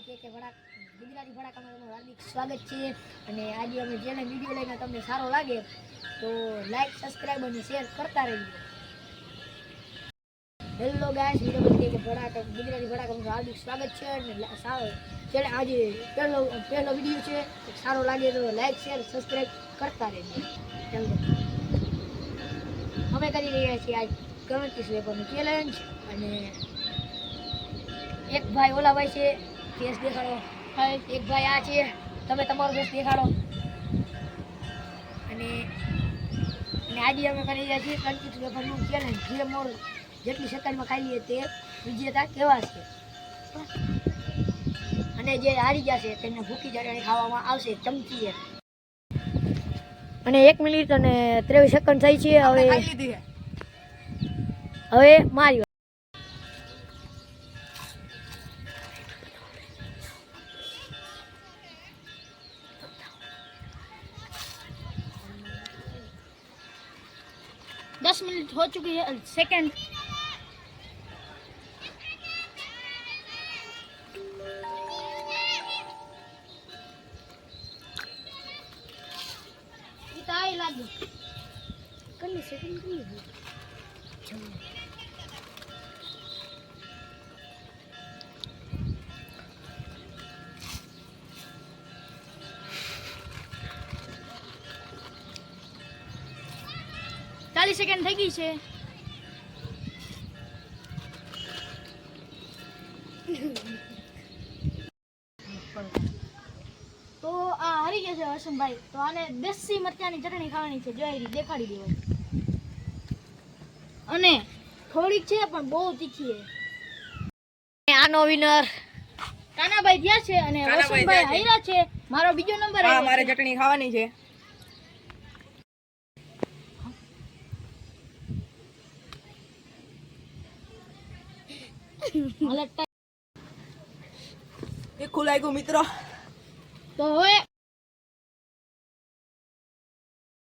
કે ભડાક ગુજરાતી ભડાકામાં તમારું હાર્દિક સ્વાગત છે અને આજે અમે જેને વિડીયો લઈને તમને સારો લાગે તો લાઈક સબસ્ક્રાઇબ અને શેર કરતા રહેજો. હેલો ગાઈસ, વિડીયો કે ભડાકા ગુજરાતી ભડાકામાં હાર્દિક સ્વાગત છે અને સારો જેને આજે પહેલો વિડીયો છે સારો લાગે તો લાઈક શેર સબસ્ક્રાઇબ કરતા રહેજો. ચાલો અમે કરી રહ્યા છીએ આજ 29 વેપારનું ચેલેન્જ અને એક ભાઈ ઓલા ભાઈ છે ફેસ દેખાડો. એક ભાઈ આ છે, તમે તમારો ફેસ દેખાડો. અને આજે અમે કરી રહ્યા છીએ 29 વેપારનું ચેલેન્જ. જે મોર જેટલી સેકન્ડમાં ખાઈ લઈએ તે વિજેતા કહેવાશે અને જે હારી જશે તેને ભૂખી ચટણી ખાવામાં આવશે ચમચીએ. અને 1 મિનિટ અને 23 સેકન્ડ થઈ છે. હવે મારી 10 मिनट हो चुकी है. सेकंड इताई लागू करने सेकंड नहीं है. 40 સેકન્ડ થઈ ગઈ છે. તો આ હારી ગયા છે હર્ષનભાઈ. તો આને દેશી મરચાની ચટણી ખાવાની છે. જોઈ દેખાડી દેવો. અને થોડીક છે પણ બહુ તીખી છે. આનો વિનર કાનાભાઈ થયા છે અને હર્ષનભાઈ હાર્યા છે. મારો બીજો નંબર આવ્યો. મારે ચટણી ખાવાની છે. એ ખુલાઈ ગયું મિત્રો. તો હવે